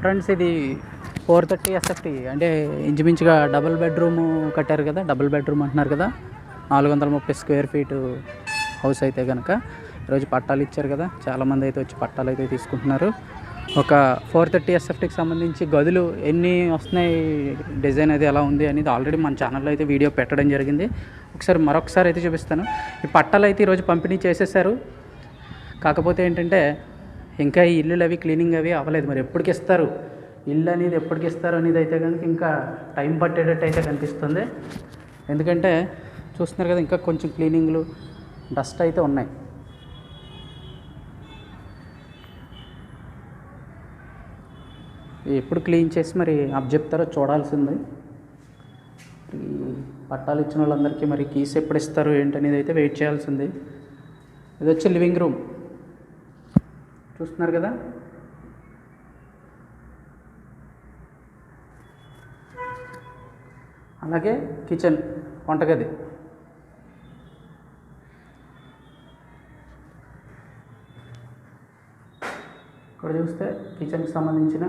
Friends ఇది 430 SFT అంటే ఇంచుమించుగా డబుల్ బెడ్రూమ్ కట్టారు కదా, డబుల్ బెడ్రూమ్ అంటున్నారు కదా, 430 స్క్వేర్ ఫీటు హౌస్ అయితే కనుక ఈరోజు పట్టాలు ఇచ్చారు కదా, చాలామంది అయితే వచ్చి పట్టాలు అయితే తీసుకుంటున్నారు. ఒక 430 ఎస్ఎఫ్టీకి సంబంధించి గదులు ఎన్ని వస్తున్నాయి, డిజైన్ అది ఎలా ఉంది అనేది ఆల్రెడీ మన ఛానల్లో అయితే వీడియో పెట్టడం జరిగింది. మరొకసారి అయితే చూపిస్తాను. ఈ పట్టాలు అయితే ఈరోజు పంపిణీ చేసేసారు. కాకపోతే ఏంటంటే ఇంకా ఈ ఇల్లులు అవి క్లీనింగ్ అవి అవ్వలేదు. మరి ఎప్పటికి ఇస్తారు ఇల్లు అనేది, ఎప్పటికి ఇస్తారు అనేది అయితే కనుక ఇంకా టైం పట్టేటట్టు అయితే కనిపిస్తుంది. ఎందుకంటే చూస్తున్నారు కదా, ఇంకా కొంచెం క్లీనింగ్లు డస్ట్ అయితే ఉన్నాయి. ఎప్పుడు క్లీన్ చేసి మరి అప్పచెప్తారో చూడాల్సింది. ఈ పట్టాలు ఇచ్చిన వాళ్ళందరికీ మరి కీస్ ఎప్పుడు ఇస్తారు ఏంటనేది అయితే వెయిట్ చేయాల్సింది. ఇది వచ్చి లివింగ్ రూమ్ చూస్తున్నారు కదా, అలాగే కిచెన్ వంటగది. ఇక్కడ చూస్తే కిచెన్కి సంబంధించిన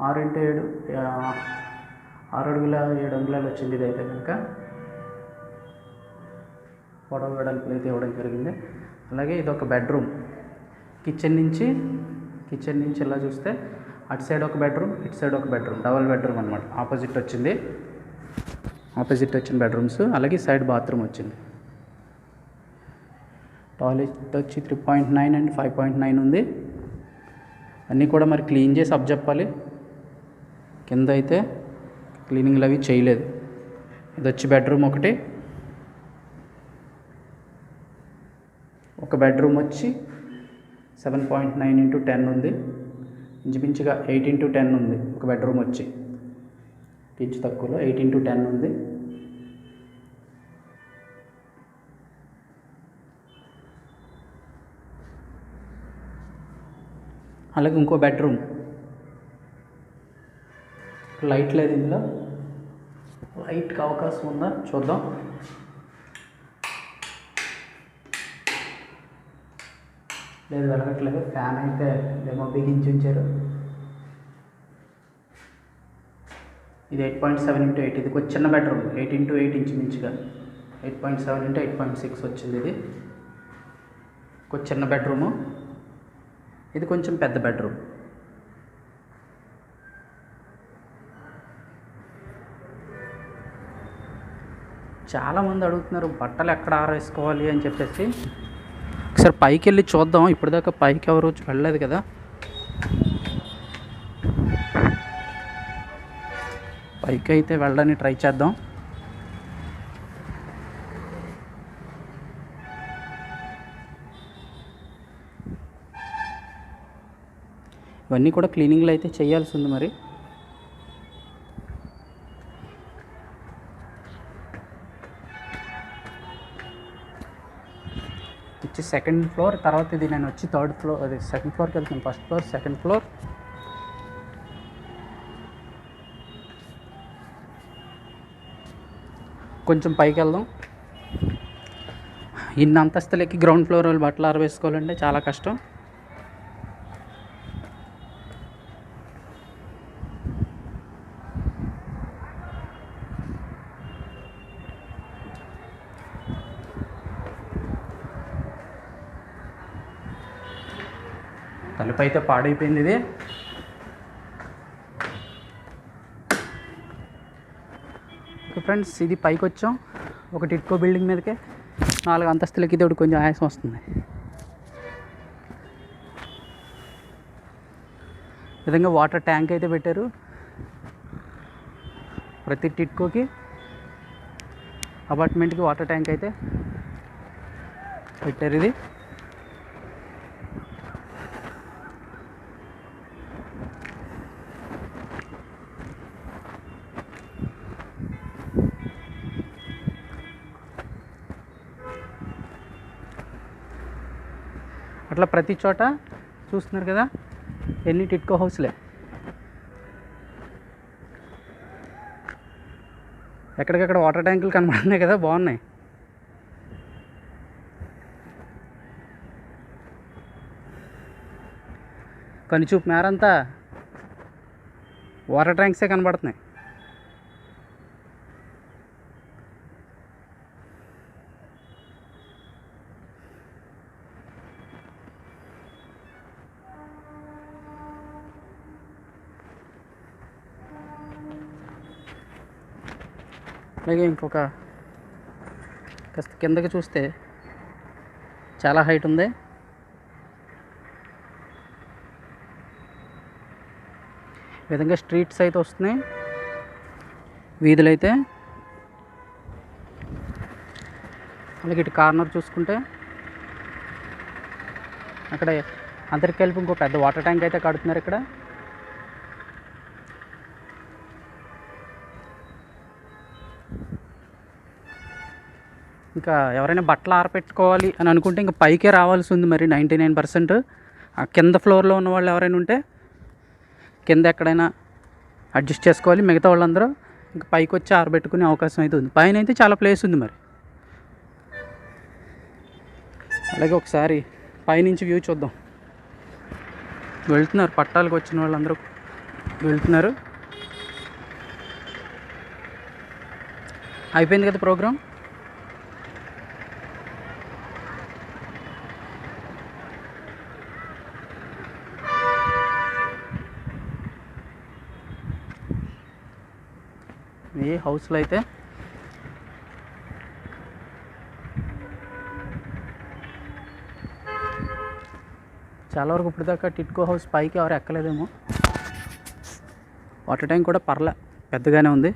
6x7 6 అడుగుల 7 అంగుళాలు వచ్చింది. ఇది అయితే కనుక పొడవు వెడల్పులు అయితే ఇవ్వడం జరిగింది. అలాగే ఇది ఒక బెడ్రూమ్. కిచెన్ నుంచి ఇలా చూస్తే అటు సైడ్ ఒక బెడ్రూమ్, ఇటు సైడ్ ఒక బెడ్రూమ్, డబుల్ బెడ్రూమ్ అనమాట. ఆపోజిట్ వచ్చిన బెడ్రూమ్స్. అలాగే సైడ్ బాత్రూమ్ వచ్చింది. టాయిలెట్ వచ్చి 3.9 అండ్ 5.9 ఉంది. అన్నీ కూడా మరి క్లీన్ చేసి అప్పచెప్పాలి. కింద అయితే క్లీనింగ్లు అవి చేయలేదు. ఇది వచ్చి బెడ్రూమ్ ఒకటి. ఒక బెడ్రూమ్ వచ్చి 7.9x10 ఉంది. ఇంచుమించుగా 8x10 ఉంది. ఒక బెడ్రూమ్ వచ్చి ఇంచు తక్కువలో 8x10 ఉంది. అలాగే ఇంకో బెడ్రూమ్. లైట్ లేదు ఇందులో, లైట్కి అవకాశం ఉందా చూద్దాం. లేదు, వెలగట్లేదు. ఫ్యాన్ అయితే ఏమో బిగించి ఉంచారు. ఇది 8.7x8. ఇది కొంచెం చిన్న బెడ్రూమ్. 8x8 ఇంచుమించుగా 8.7 x 8.6 వచ్చింది. ఇది కొంచెం చిన్న బెడ్రూము. ఇది కొంచెం పెద్ద బెడ్రూమ్. చాలామంది అడుగుతున్నారు బట్టలు ఎక్కడ ఆరేసుకోవాలి అని చెప్పేసి. ఒకసారి పైకి వెళ్ళి చూద్దాం. ఇప్పటిదాకా పైకి ఎవరు వెళ్ళలేదు కదా. పైకి అయితే వెళ్ళడానికి ట్రై చేద్దాం. ఇవన్నీ కూడా క్లీనింగ్లు అయితే చేయాల్సి ఉంది. మరి వచ్చి సెకండ్ ఫ్లోర్. తర్వాత ఇది నేను వచ్చి థర్డ్ ఫ్లోర్, అది సెకండ్ ఫ్లోర్కి వెళ్తాను. First floor, second floor. కొంచెం పైకి వెళ్దాం. ఇన్ని అంతస్తులకి గ్రౌండ్ ఫ్లోర్ వాళ్ళు బట్టలు ఆరవేసుకోవాలంటే చాలా కష్టం. తలుపు అయితే పాడైపోయింది. ఇది ఓకే ఫ్రెండ్స్, ఇది పైకి వచ్చాం. ఒక టిట్కో బిల్డింగ్ మీదకే 4 అంతస్తులకి. ఇది ఒకటి కొంచెం ఆయాసం వస్తుంది. ఈ విధంగా వాటర్ ట్యాంక్ అయితే పెట్టారు. ప్రతి టిట్కోకి, అపార్ట్మెంట్కి వాటర్ ట్యాంక్ అయితే పెట్టారు. ఇది అట్లా ప్రతి చోట చూస్తున్నారు కదా, ఎన్ని టిట్కో హౌస్లే. ఎక్కడికక్కడ వాటర్ ట్యాంకులు కనబడుతున్నాయి కదా, బాగున్నాయి. కనిచూపు మేరంతా వాటర్ ట్యాంక్సే కనబడుతున్నాయి. అలాగే ఇంకొక కాస్త కిందకి చూస్తే చాలా హైట్ ఉంది. ఈ విధంగా స్ట్రీట్స్ అయితే వస్తున్నాయి, వీధులు అయితే. అలాగే ఇటు కార్నర్ చూసుకుంటే అక్కడ అందరికి కలిపి ఇంకో పెద్ద వాటర్ ట్యాంక్ అయితే కడుతున్నారు ఇక్కడ. ఇంకా ఎవరైనా బట్టలు ఆరపెట్టుకోవాలి అని అనుకుంటే ఇంకా పైకే రావాల్సి ఉంది మరి 99%. ఆ కింద ఫ్లోర్లో ఉన్న వాళ్ళు ఎవరైనా ఉంటే కింద ఎక్కడైనా అడ్జస్ట్ చేసుకోవాలి. మిగతా వాళ్ళందరూ ఇంకా పైకి వచ్చి ఆరబెట్టుకునే అవకాశం అయితే ఉంది. పైన అయితే చాలా ప్లేస్ ఉంది మరి. అలాగే ఒకసారి పైనుంచి వ్యూ చూద్దాం. వెళ్తున్నారు పట్టాలకు వచ్చిన వాళ్ళందరూ వెళ్తున్నారు. అయిపోయింది కదా ప్రోగ్రామ్. ఈ హౌస్లో అయితే చాలా వరకు ఇప్పుడు దాకా టిట్కో హౌస్ పైకి ఎవరు ఎక్కలేదేమో. వాటర్ ట్యాంక్ కూడా పర్లే పెద్దగానే ఉంది.